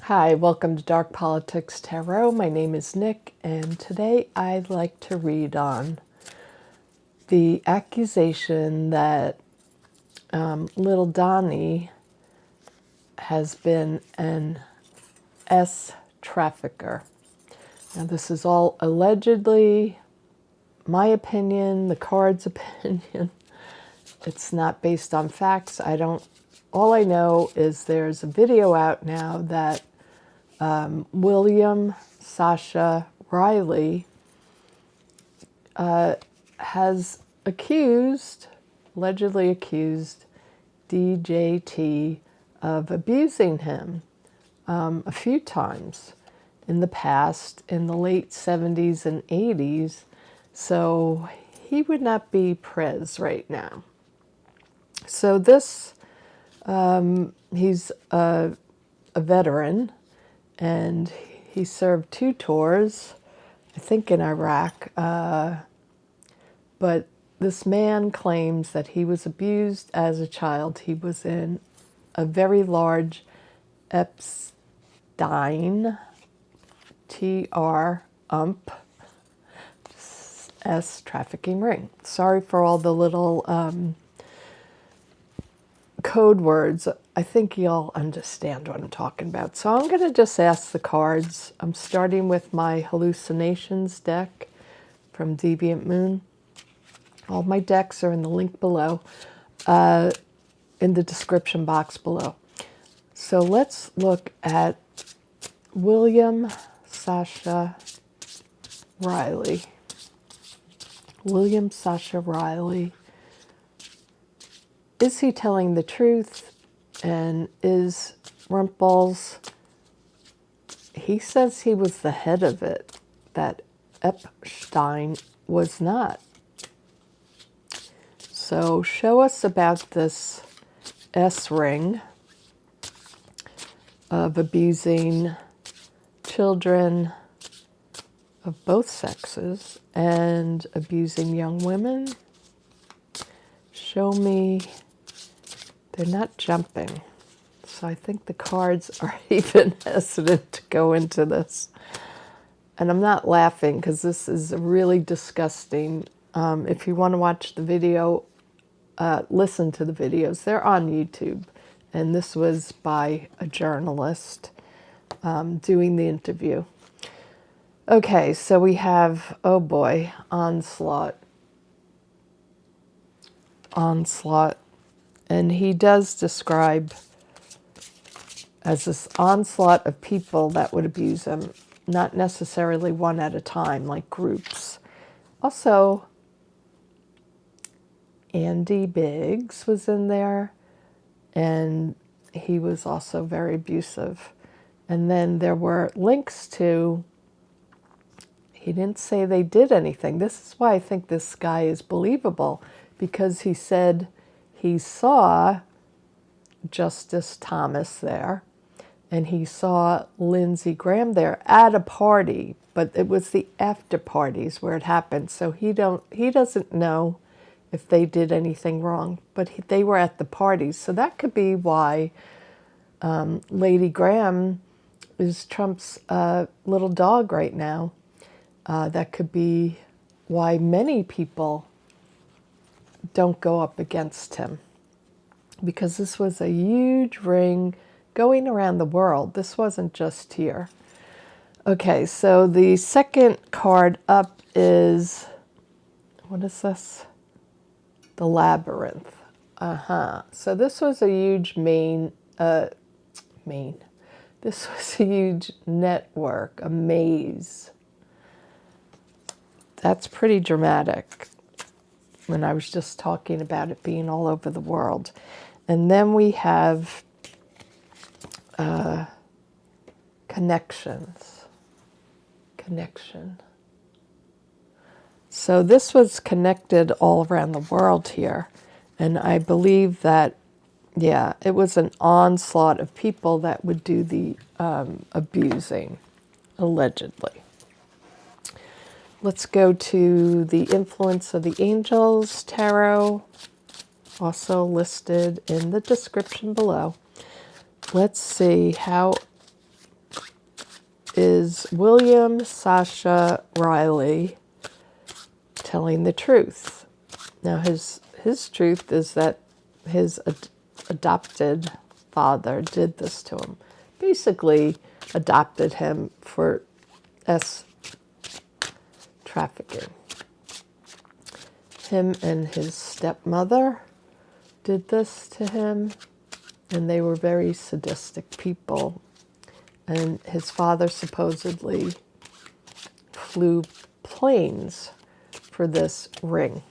Hi, welcome to Dark Politics Tarot. My name is Nick, and today I'd like to read on the accusation that little Donnie has been an S trafficker. Now, this is all allegedly my opinion, the card's opinion. It's not based on facts. All I know is there's a video out now that William Sascha Riley has allegedly accused DJT of abusing him a few times in the past, in the late 70s and 80s. So he would not be prez right now. So he's a veteran, and he served 2 tours, I think in Iraq. But this man claims that he was abused as a child. He was in a very large Epstein, T-rump, S trafficking ring. Sorry for all the little code words. I think you'll understand what I'm talking about. So I'm going to just ask the cards. I'm starting with my Hallucinations deck from Deviant Moon. All my decks are in the link below, in the description box below. So let's look at William Sascha Riley. William Sascha Riley. Is he telling the truth? And is Rumples, he says he was the head of it, that Epstein was not. So show us about this S ring of abusing children of both sexes and abusing young women. Show me. They're not jumping. So I think the cards are even hesitant to go into this. And I'm not laughing because this is really disgusting. If you want to watch the video, listen to the videos. They're on YouTube. And this was by a journalist doing the interview. Okay, so we have, oh boy, onslaught. And he does describe as this onslaught of people that would abuse him, not necessarily one at a time, like groups. Also, Andy Biggs was in there, and he was also very abusive. And then there were links to, he didn't say they did anything. This is why I think this guy is believable, because he said he saw Justice Thomas there, and he saw Lindsey Graham there at a party, but it was the after parties where it happened. So he doesn't know if they did anything wrong, but they were at the parties. So that could be why Lady Graham is Trump's little dog right now. That could be why many people don't go up against him, because this was a huge ring going around the world. This wasn't just here. Okay, so the second card up is, what is this? The Labyrinth. So this was a huge this was a huge network, a maze. That's pretty dramatic when I was just talking about it being all over the world. And then we have connections. Connection. So this was connected all around the world here. And I believe that, yeah, it was an onslaught of people that would do the abusing, allegedly. Let's go to the Influence of the Angels Tarot, also listed in the description below. Let's see how is William Sascha Riley telling the truth? Now, his truth is that his adopted father did this to him. Basically, adopted him for trafficking. Him and his stepmother did this to him, and they were very sadistic people. And his father supposedly flew planes for this ring.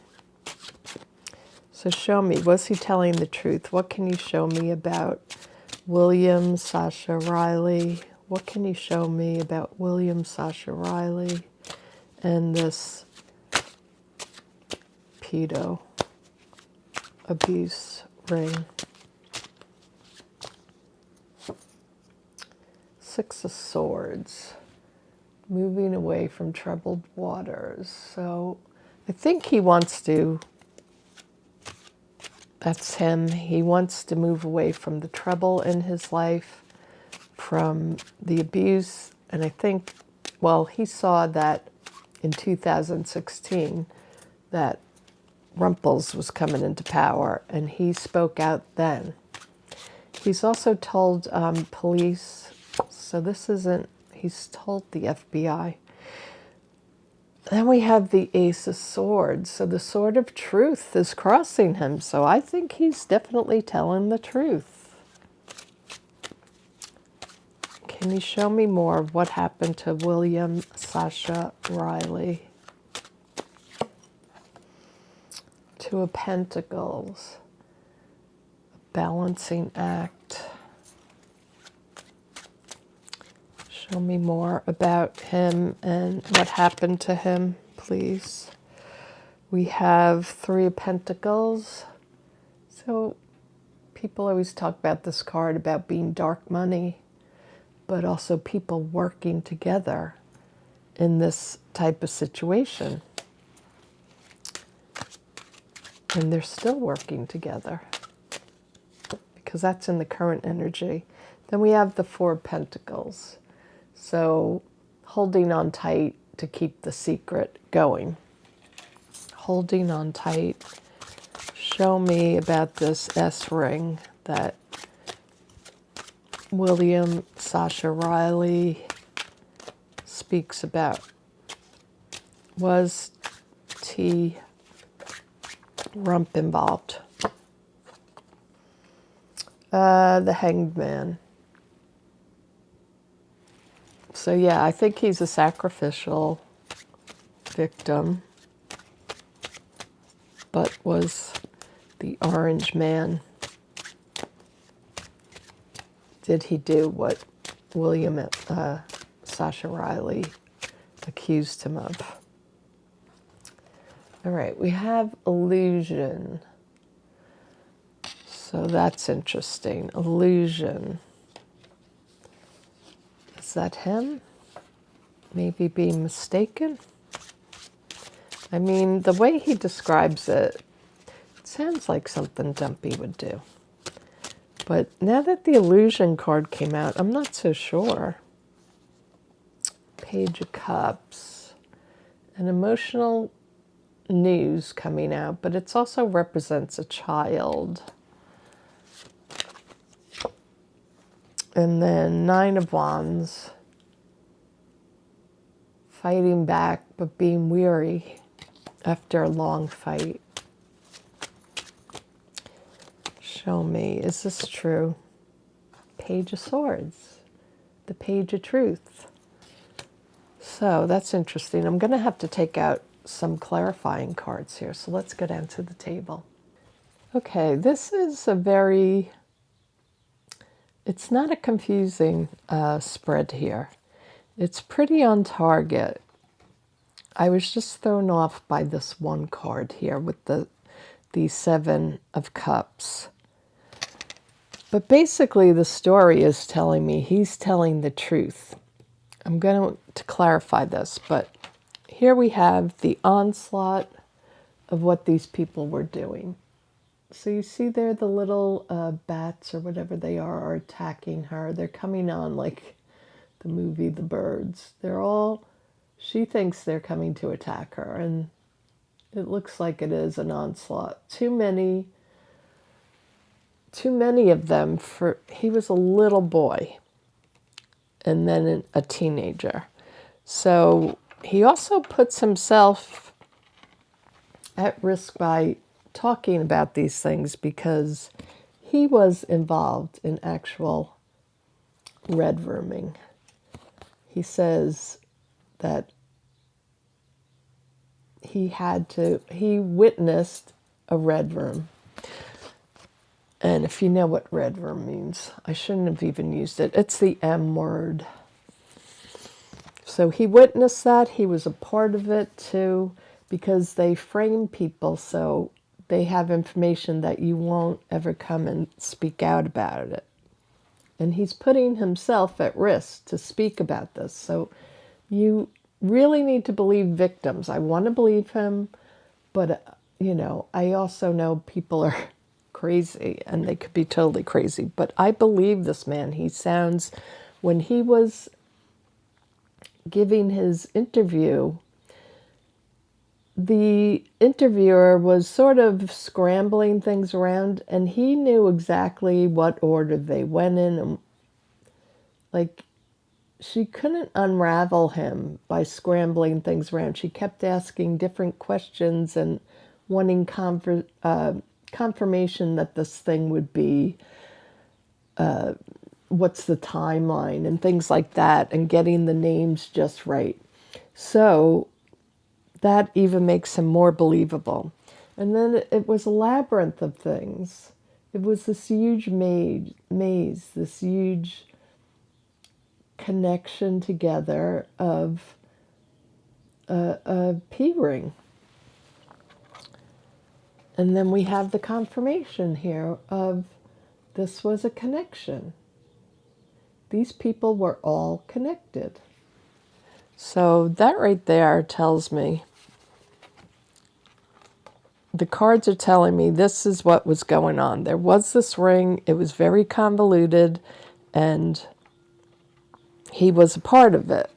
So show me, was he telling the truth? What can you show me about William Sascha Riley? What can you show me about William Sascha Riley and this pedo abuse ring? Six of Swords, moving away from troubled waters. So I think he wants to, that's him, he wants to move away from the trouble in his life, from the abuse. And I think, well, he saw that in 2016 that Rumpels was coming into power, and he spoke out then. He's also told police, so this isn't, he's told the FBI. Then we have the Ace of Swords, so the sword of truth is crossing him, so I think he's definitely telling the truth. Can you show me more of what happened to William Sascha Riley? Two of Pentacles, balancing act. Show me more about him and what happened to him, please. We have Three of Pentacles. So people always talk about this card about being dark money, but also people working together in this type of situation. And they're still working together because that's in the current energy. Then we have the Four of Pentacles. So holding on tight to keep the secret going. Holding on tight. Show me about this S ring that William Sascha Riley speaks about. Was T-rump involved? The Hanged Man. So yeah, I think he's a sacrificial victim, but was the Orange Man. Did he do what William Sascha Riley accused him of? All right, we have illusion. So that's interesting. Illusion. Is that him? Maybe being mistaken? I mean, the way he describes it, it sounds like something Dumpy would do. But now that the illusion card came out, I'm not so sure. Page of Cups. An emotional news coming out, but it also represents a child. And then Nine of Wands. Fighting back, but being weary after a long fight. Show me, is this true? Page of Swords. The Page of Truth. So that's interesting. I'm going to have to take out some clarifying cards here. So let's go down to the table. Okay, this is a very... It's not a confusing spread here. It's pretty on target. I was just thrown off by this one card here with the Seven of Cups. But basically the story is telling me he's telling the truth. I'm going to clarify this, but here we have the onslaught of what these people were doing. So you see there the little bats or whatever they are attacking her. They're coming on like the movie The Birds. She thinks they're coming to attack her, and it looks like it is an onslaught. Too many of them. He was a little boy and then a teenager. So he also puts himself at risk by talking about these things because he was involved in actual red rooming. He says that he witnessed a red room. And if you know what red room means, I shouldn't have even used it. It's the M word. So he witnessed that. He was a part of it too, because they frame people so they have information that you won't ever come and speak out about it. And he's putting himself at risk to speak about this. So you really need to believe victims. I want to believe him, but, I also know people are crazy, and they could be totally crazy. But I believe this man. When he was giving his interview, the interviewer was sort of scrambling things around, and he knew exactly what order they went in. And, she couldn't unravel him by scrambling things around. She kept asking different questions and wanting confirmation that this thing would be, what's the timeline and things like that, and getting the names just right. So that even makes him more believable. And then it was a labyrinth of things. It was this huge maze, this huge connection together of a P ring. And then we have the confirmation here of this was a connection. These people were all connected. So that right there tells me, the cards are telling me this is what was going on. There was this ring. It was very convoluted, and he was a part of it.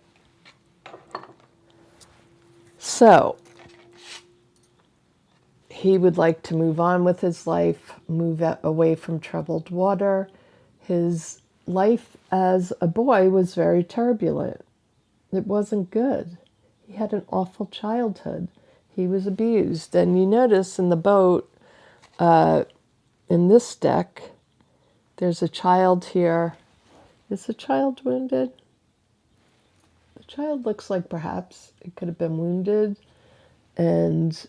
So he would like to move on with his life, move away from troubled water. His life as a boy was very turbulent. It wasn't good. He had an awful childhood. He was abused. And you notice in the boat, in this deck, there's a child here. Is the child wounded? The child looks like perhaps it could have been wounded. And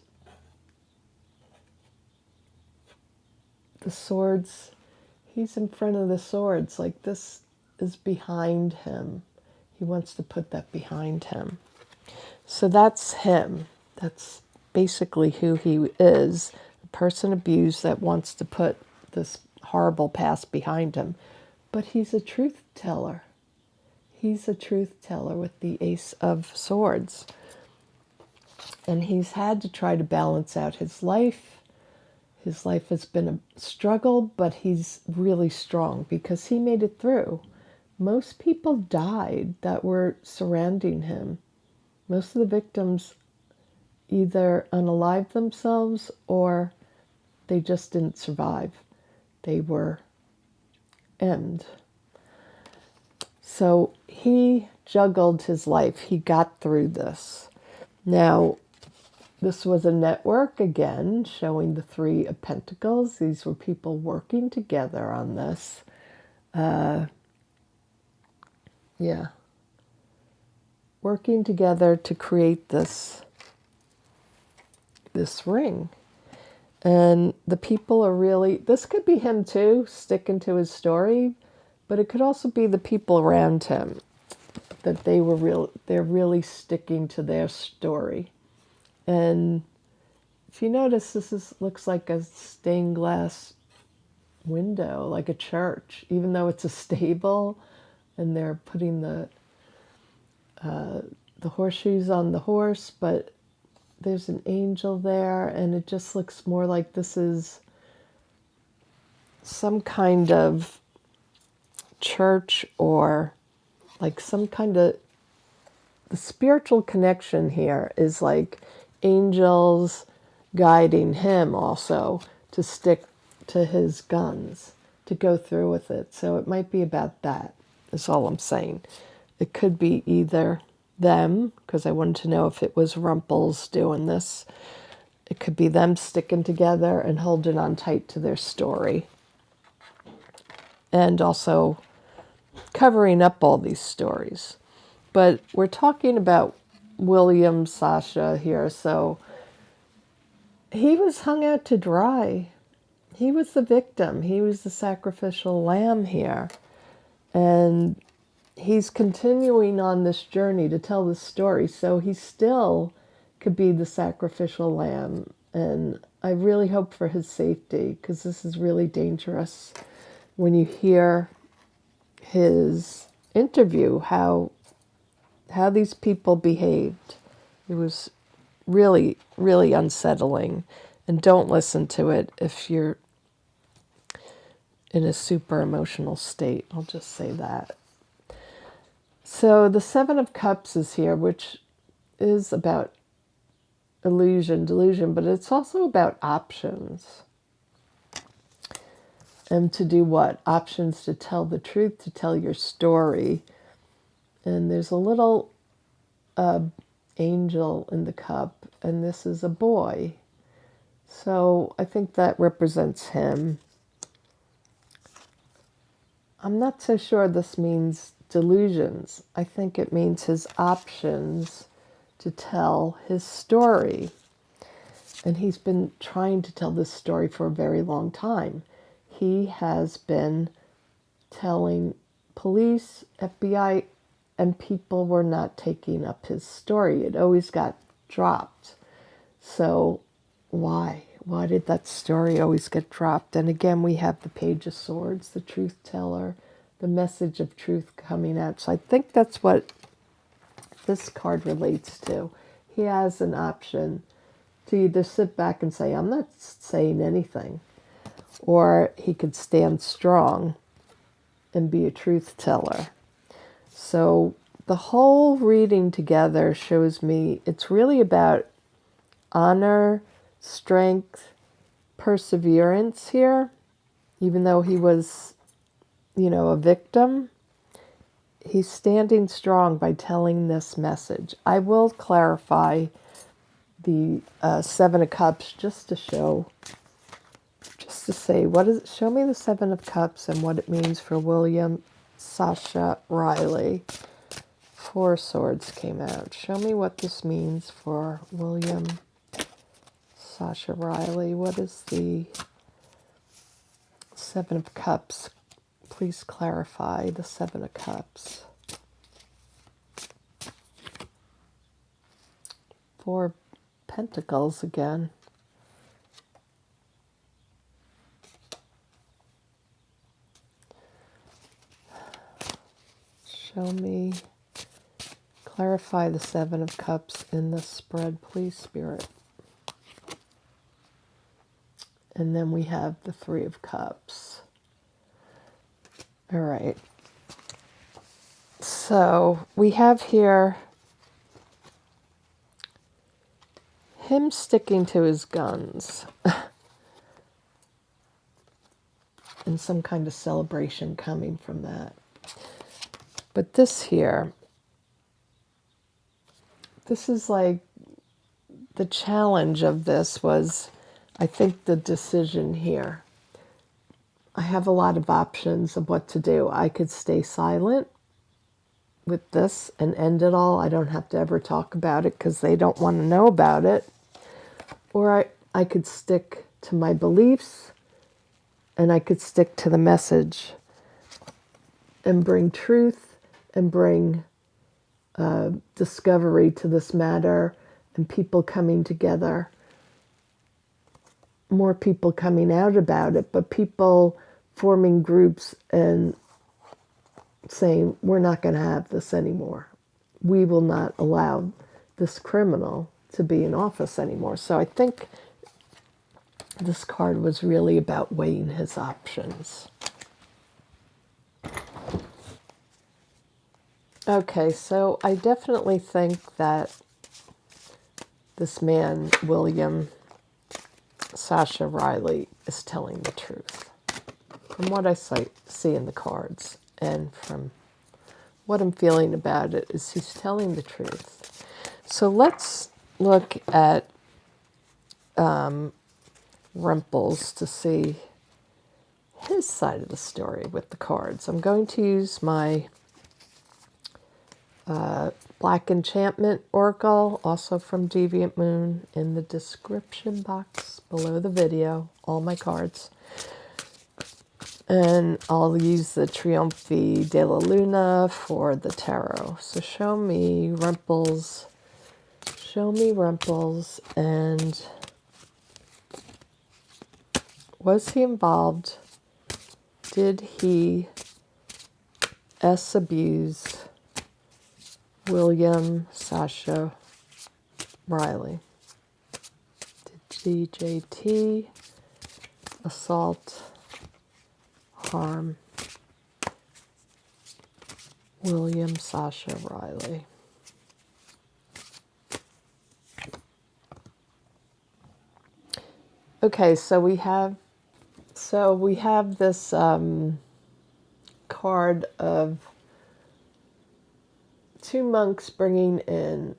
the swords, he's in front of the swords. Like this is behind him. He wants to put that behind him. So that's him. That's basically who he is. A person abused that wants to put this horrible past behind him. But he's a truth teller. He's a truth teller with the Ace of Swords. And he's had to try to balance out his life. His life has been a struggle, but he's really strong because he made it through. Most people died that were surrounding him. Most of the victims either unalived themselves or they just didn't survive. They were emmed. So he juggled his life. He got through this. Now, this was a network, again, showing the Three of Pentacles. These were people working together on this. Working together to create this ring. And the people are really, this could be him too, sticking to his story, but it could also be the people around him, that they're really sticking to their story. And if you notice, looks like a stained glass window, like a church, even though it's a stable, and they're putting the horseshoes on the horse, but there's an angel there, and it just looks more like this is some kind of church or like some kind of, the spiritual connection here is like angels guiding him also to stick to his guns, to go through with it. So it might be about that, is all I'm saying. It could be either them, because I wanted to know if it was Rumpels doing this. It could be them sticking together and holding on tight to their story. And also covering up all these stories. But we're talking about William Sascha here, so he was hung out to dry. He was the victim. He was the sacrificial lamb here. And he's continuing on this journey to tell the story, so he still could be the sacrificial lamb. And I really hope for his safety, because this is really dangerous. When you hear his interview, how these people behaved, it was really, really unsettling. And don't listen to it if you're in a super emotional state. I'll just say that. So the Seven of Cups is here, which is about illusion, delusion, but it's also about options. And to do what? Options to tell the truth, to tell your story. And there's a little angel in the cup, and this is a boy. So I think that represents him. I'm not so sure this means delusions. I think it means his options to tell his story. And he's been trying to tell this story for a very long time. He has been telling police, FBI, and people were not taking up his story. It always got dropped. So why? Why did that story always get dropped? And again, we have the Page of Swords, the truth teller, the message of truth coming out. So I think that's what this card relates to. He has an option to either sit back and say, I'm not saying anything, or he could stand strong and be a truth teller. So the whole reading together shows me it's really about honor, strength, perseverance here. Even though he was, a victim, he's standing strong by telling this message. I will clarify the Seven of Cups just to say, show me the Seven of Cups and what it means for William Sascha Riley. Four Swords came out. Show me what this means for William Sascha Riley. What is the Seven of Cups? Please clarify the Seven of Cups. Four Pentacles again. Show me, clarify the Seven of Cups in the spread, please, Spirit. And then we have the Three of Cups. All right. So we have here him sticking to his guns and some kind of celebration coming from that. But this here, this is like the challenge of this was, I think, the decision here. I have a lot of options of what to do. I could stay silent with this and end it all. I don't have to ever talk about it because they don't want to know about it. Or I could stick to my beliefs and I could stick to the message and bring truth and bring discovery to this matter and people coming together. More people coming out about it, but people forming groups and saying, we're not going to have this anymore. We will not allow this criminal to be in office anymore. So I think this card was really about weighing his options. Okay, so I definitely think that this man, William Sascha Riley, is telling the truth. From what I see in the cards and from what I'm feeling about it is he's telling the truth. So let's look at Rumples to see his side of the story with the cards. I'm going to use my Black Enchantment Oracle, also from Deviant Moon, in the description box below the video, all my cards. And I'll use the Trionfi Della Luna for the tarot. So show me Rumples. Show me Rumples. And was he involved? Did he abuse William Sascha Riley? Did DJT assault, harm William Sascha Riley? Okay, so we have this card of two monks bringing in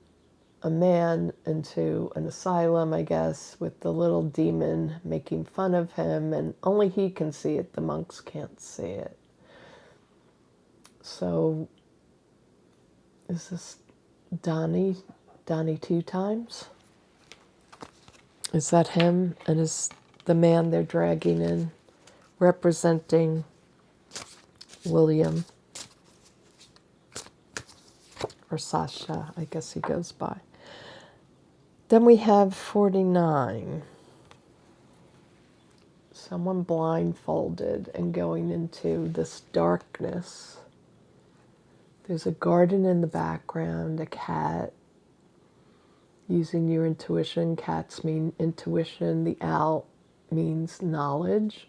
a man into an asylum, I guess, with the little demon making fun of him, and only he can see it. The monks can't see it. So, is this Donnie two times? Is that him? And is the man they're dragging in representing William? Or Sasha, I guess he goes by. Then we have 49. Someone blindfolded and going into this darkness. There's a garden in the background, a cat. Using your intuition. Cats mean intuition. The owl means knowledge.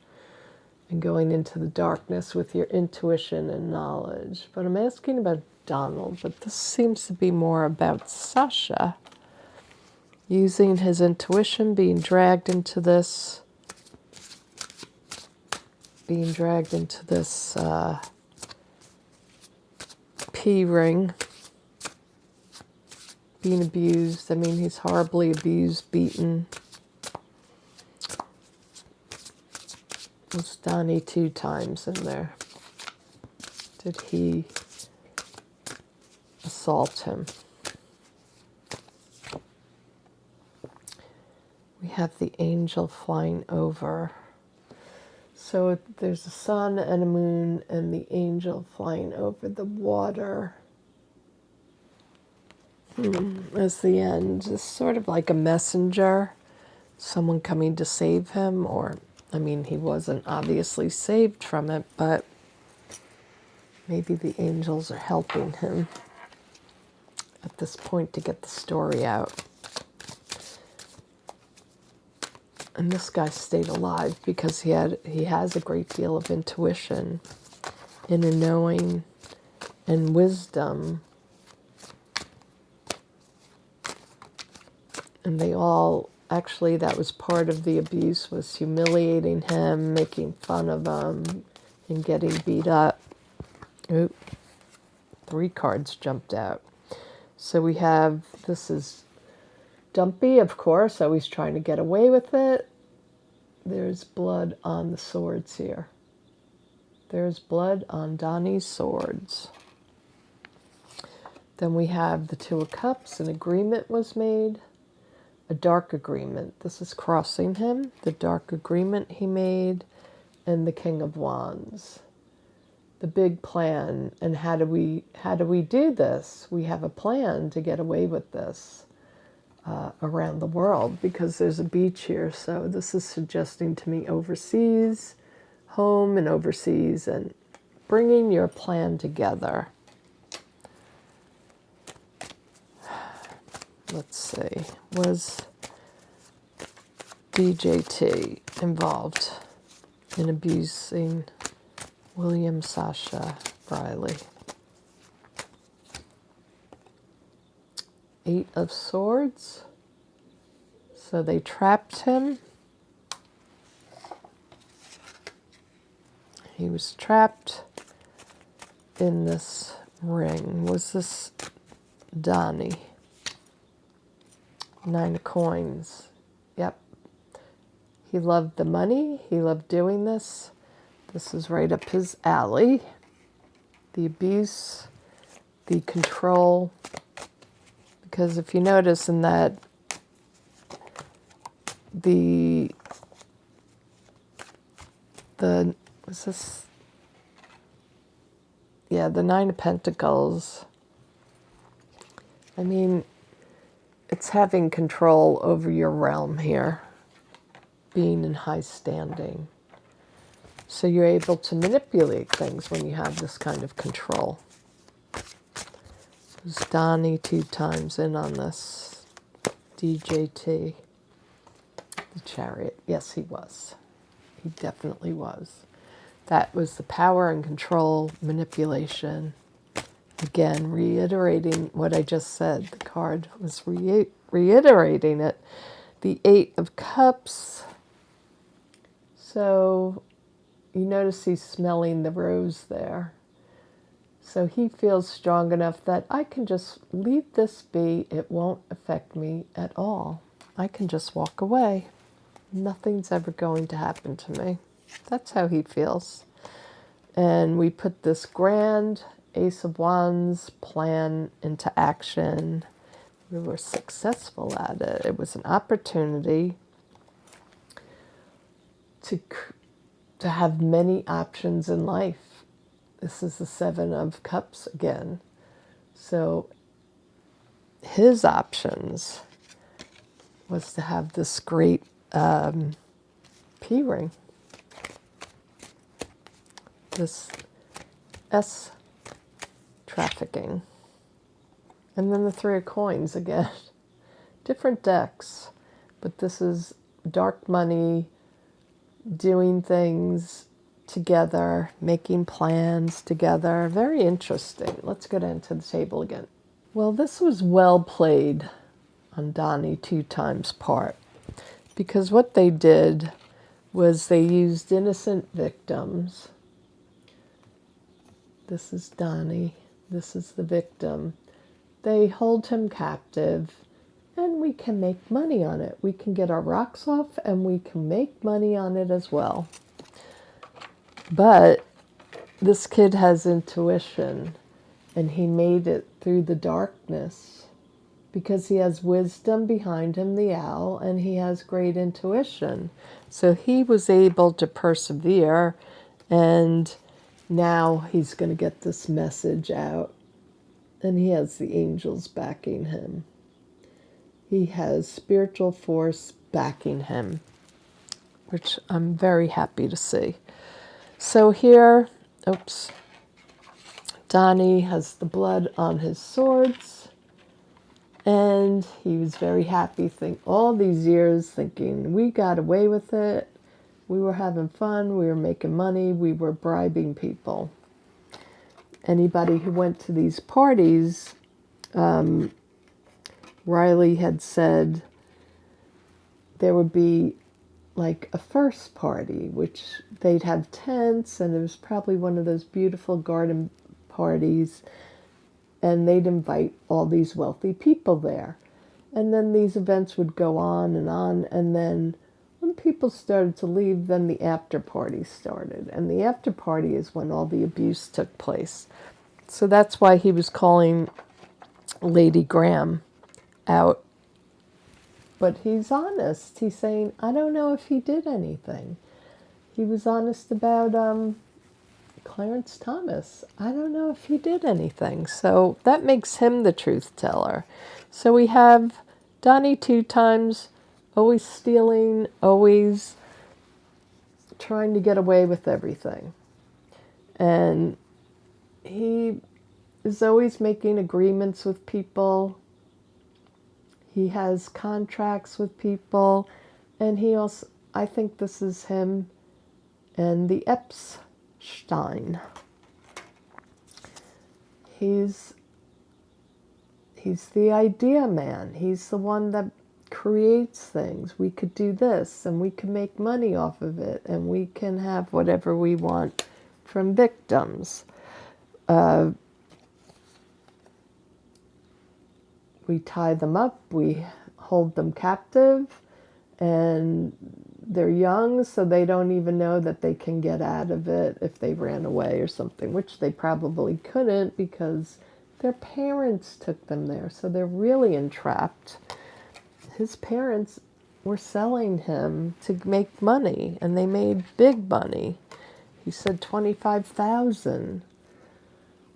And going into the darkness with your intuition and knowledge. But I'm asking about Donald, but this seems to be more about Sasha. Using his intuition, being dragged into this P ring, being abused. I mean, he's horribly abused, beaten. Was Donnie two times in there? Did he assault him? We have the angel flying over. So there's a sun and a moon and the angel flying over the water. As the end. It's sort of like a messenger. Someone coming to save him. Or, I mean, he wasn't obviously saved from it, but maybe the angels are helping him at this point to get the story out. And this guy stayed alive because he has a great deal of intuition, inner knowing, and wisdom. And they all, actually, that was part of the abuse, was humiliating him, making fun of him, and getting beat up. Oop, 3 cards jumped out. So we have, this is Dumpy, of course, always trying to get away with it. There's blood on the swords here. There's blood on Donnie's swords. Then we have the 2 of Cups. An agreement was made. A dark agreement. This is crossing him. The dark agreement he made. And the King of Wands. The big plan. And how do we do this? We have a plan to get away with this. Around the world, because there's a beach here. So this is suggesting to me overseas, home and overseas, and bringing your plan together. Let's see, was DJT involved in abusing William Sascha Riley? Eight of Swords. So they trapped him. He was trapped in this ring. Was this Donnie? Nine of Coins. Yep. He loved the money. He loved doing this. This is right up his alley. The abuse, the control. Because if you notice in that, the was this? Yeah, the Nine of Pentacles. I mean, it's having control over your realm here, being in high standing. So you're able to manipulate things when you have this kind of control. Was Donnie 2 times in on this? DJT. The Chariot. Yes, he was. He definitely was. That was the power and control, manipulation. Again, reiterating what I just said. The card was reiterating it. The Eight of Cups. So you notice he's smelling the rose there. So he feels strong enough that I can just leave this be. It won't affect me at all. I can just walk away. Nothing's ever going to happen to me. That's how he feels. And we put this grand Ace of Wands plan into action. We were successful at it. It was an opportunity to have many options in life. This is the Seven of Cups again. So his options was to have this great P ring. This S trafficking. And then the Three of Coins again. Different decks. But this is dark money, doing things together, making plans together. Very interesting. Let's go down to the table again. Well, this was well played on Donnie 2 times part. Because what they did was they used innocent victims. This is Donnie. This is the victim. They hold him captive, and we can make money on it. We can get our rocks off, and we can make money on it as well. But this kid has intuition, and he made it through the darkness because he has wisdom behind him, the owl, and he has great intuition. So he was able to persevere, and now he's going to get this message out. And he has the angels backing him. He has spiritual force backing him, which I'm very happy to see. So here, oops, Donnie has the blood on his swords. And he was very happy all these years thinking, we got away with it. We were having fun. We were making money. We were bribing people. Anybody who went to these parties, Riley had said there would be like a first party, which they'd have tents, and it was probably one of those beautiful garden parties, and they'd invite all these wealthy people there. And then these events would go on, and then when people started to leave, then the after party started. And the after party is when all the abuse took place. So that's why he was calling Lady Graham out. But he's honest. He's saying, I don't know if he did anything. He was honest about Clarence Thomas. I don't know if he did anything. So that makes him the truth teller. So we have Donnie 2 times, always stealing, always trying to get away with everything. And he is always making agreements with people. He has contracts with people. And he also, I think this is him and the Epstein. He He's the idea man. He's the one that creates things. We could do this and we can make money off of it and we can have whatever we want from victims. We tie them up, we hold them captive, and they're young, so they don't even know that they can get out of it if they ran away or something, which they probably couldn't because their parents took them there, so they're really entrapped. His parents were selling him to make money, and they made big money. He said 25,000.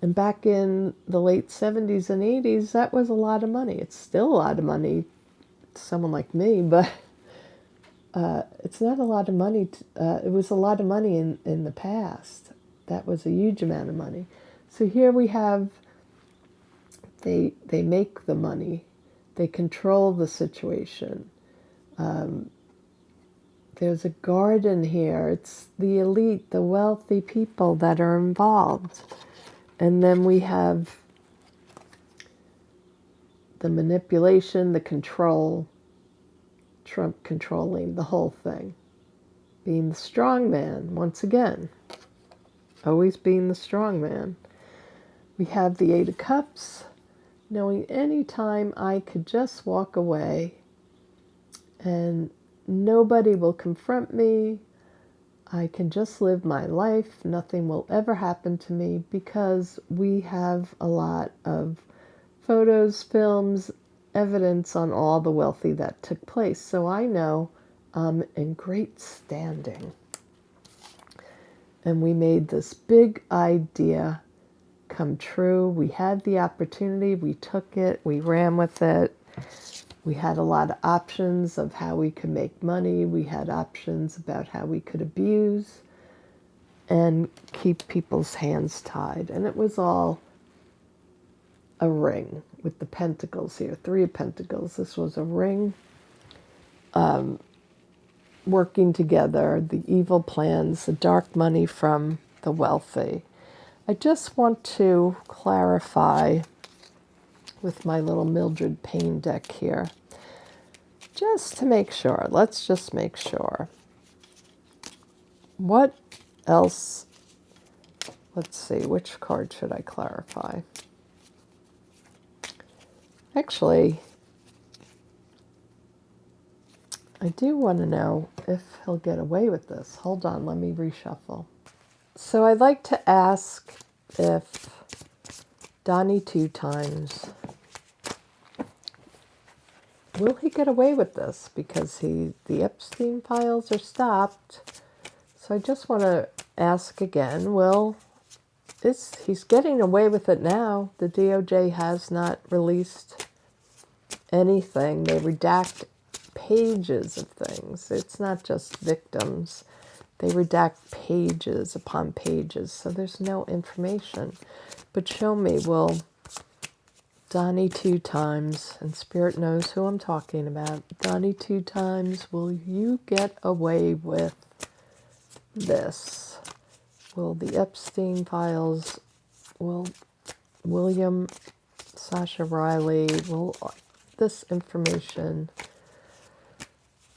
And back in the late 70s and 80s, that was a lot of money. It's still a lot of money to someone like me, but it's not a lot of money. It was a lot of money in the past. That was a huge amount of money. So here we have, they make the money. They control the situation. There's a garden here. It's the elite, the wealthy people that are involved. And then we have the manipulation, the control, Trump controlling the whole thing. Being the strong man, once again. Always being the strong man. We have the Eight of Cups, knowing any time I could just walk away and nobody will confront me. I can just live my life. Nothing will ever happen to me because we have a lot of photos, films, evidence on all the wealthy that took place. So I know I'm in great standing. And we made this big idea come true. We had the opportunity. We took it. We ran with it. We had a lot of options of how we could make money. We had options about how we could abuse and keep people's hands tied. And it was all a ring with the pentacles here, 3 of Pentacles. This was a ring working together, the evil plans, the dark money from the wealthy. I just want to clarify with my little Mildred Payne deck here. Just to make sure, let's just make sure. What else? Let's see, which card should I clarify? Actually, I do want to know if he'll get away with this. Hold on, let me reshuffle. So I'd like to ask if Donnie 2 times, will he get away with this? Because the Epstein files are stopped. So I just want to ask again, he's getting away with it now. The DOJ has not released anything. They redact pages of things. It's not just victims. They redact pages upon pages. So there's no information. But show me, will Donnie 2 times, and Spirit knows who I'm talking about, Donnie 2 times, will you get away with this? Will the Epstein files, will William Sascha Riley, will this information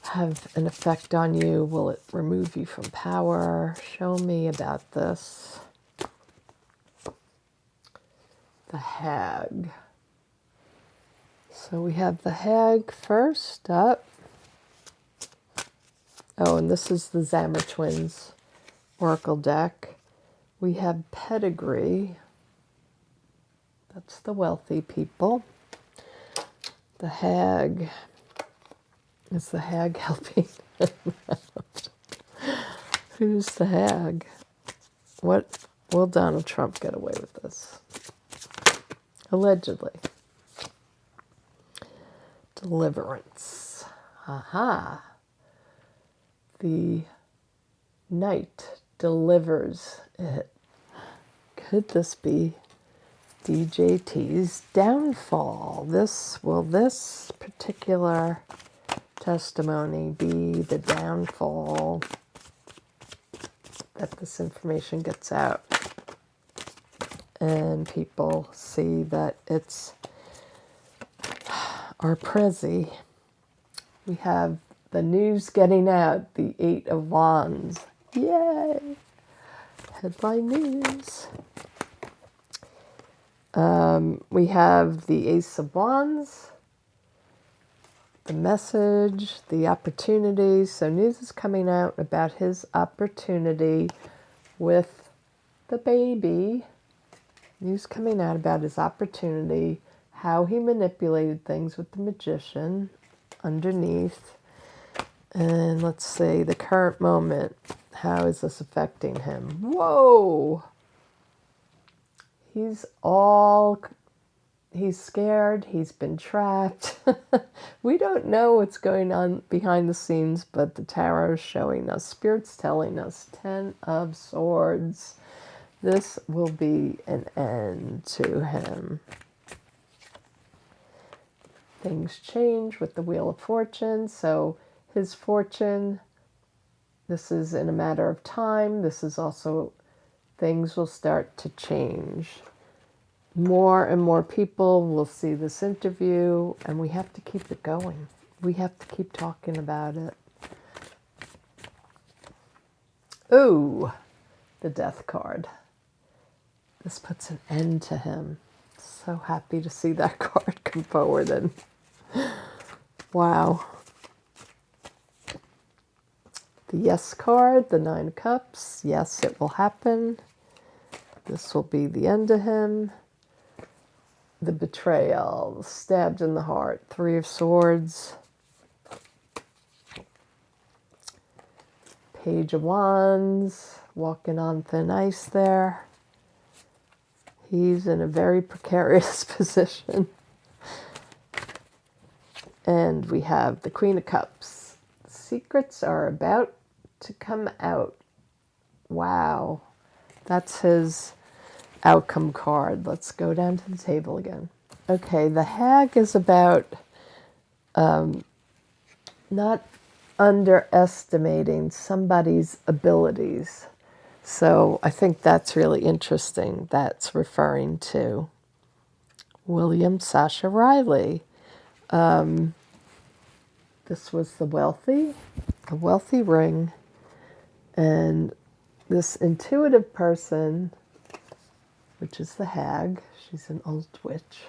have an effect on you? Will it remove you from power? Show me about this. The Hag. So we have the Hag first up. Oh, and this is the Zammer twins Oracle deck. We have Pedigree. That's the wealthy people. The Hag. Is the Hag helping them out? Who's the Hag? What will Donald Trump get away with this? Allegedly. Deliverance. Aha. The Knight delivers it. Could this be DJT's downfall? Will this particular testimony be the downfall that this information gets out? And people see that it's our Prezi. We have the news getting out, the Eight of Wands. Yay! Headline news. We have the Ace of Wands, the message, the opportunity. So news is coming out about his opportunity with the baby. News coming out about his opportunity, how he manipulated things with the magician underneath. And let's see, the current moment. How is this affecting him? Whoa! He's scared. He's been trapped. We don't know what's going on behind the scenes, but the tarot is showing us, Spirit's telling us, 10 of Swords. This will be an end to him. Things change with the Wheel of Fortune. So his fortune, this is in a matter of time. This is also, things will start to change. More and more people will see this interview, and we have to keep it going. We have to keep talking about it. Ooh, the Death card. This puts an end to him. So happy to see that card come forward. And wow. The Yes card, the Nine of Cups. Yes, it will happen. This will be the end of him. The Betrayal, stabbed in the heart, Three of Swords. Page of Wands, walking on thin ice there. He's in a very precarious position. And we have the Queen of Cups. Secrets are about to come out. Wow. That's his outcome card. Let's go down to the table again. Okay, the Hag is about not underestimating somebody's abilities. So I think that's really interesting. That's referring to William Sascha Riley. This was a wealthy ring. And this intuitive person, which is the Hag, she's an old witch.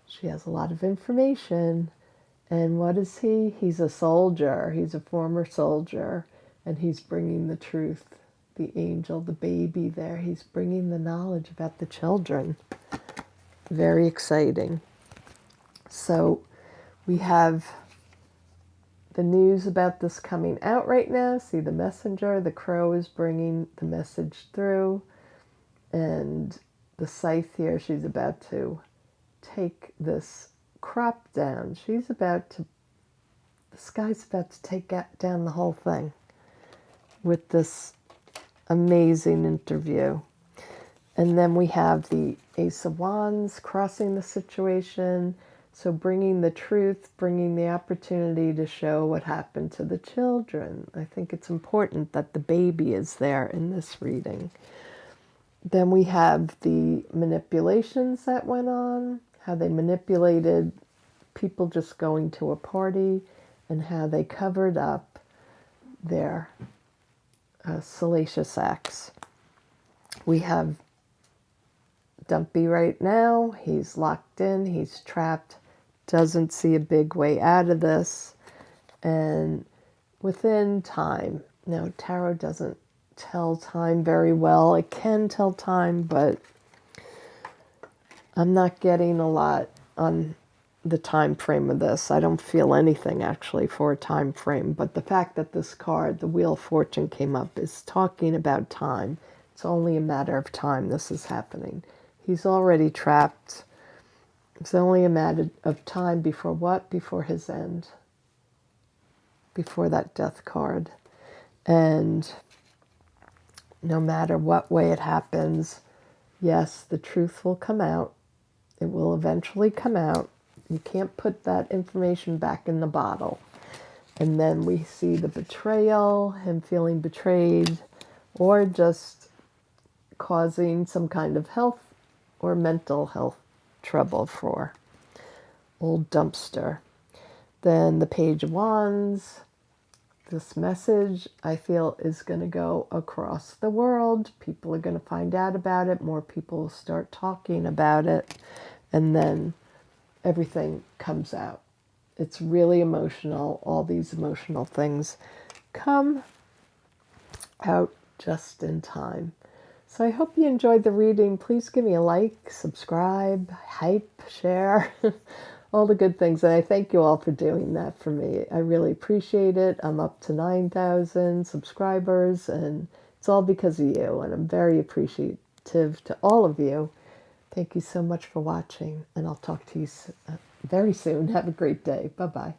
She has a lot of information. And what is he? He's a soldier. He's a former soldier. And he's bringing the truth. The angel, the baby there. He's bringing the knowledge about the children. Very exciting. So we have the news about this coming out right now. See the messenger. The crow is bringing the message through. And the scythe here, she's about to take this crop down. This guy's about to take down the whole thing with this amazing interview. And then we have the Ace of Wands crossing the situation. So bringing the truth, bringing the opportunity to show what happened to the children. I think it's important that the baby is there in this reading. Then we have the manipulations that went on, how they manipulated people just going to a party, and how they covered up their salacious acts. We have Dumpy right now. He's locked in. He's trapped. Doesn't see a big way out of this. And within time. Now, tarot doesn't tell time very well. It can tell time, but I'm not getting a lot on the time frame of this. I don't feel anything actually for a time frame, but the fact that this card, the Wheel of Fortune, came up is talking about time. It's only a matter of time this is happening. He's already trapped. It's only a matter of time before what? Before his end. Before that Death card. And no matter what way it happens, yes, the truth will come out. It will eventually come out. You can't put that information back in the bottle. And then we see the betrayal, him feeling betrayed, or just causing some kind of health or mental health trouble for old dumpster. Then the Page of Wands. This message, I feel, is going to go across the world. People are going to find out about it. More people will start talking about it. And then everything comes out. It's really emotional. All these emotional things come out just in time. So I hope you enjoyed the reading. Please give me a like, subscribe, hype, share, all the good things. And I thank you all for doing that for me. I really appreciate it. I'm up to 9,000 subscribers, and it's all because of you. And I'm very appreciative to all of you. Thank you so much for watching, and I'll talk to you very soon. Have a great day. Bye-bye.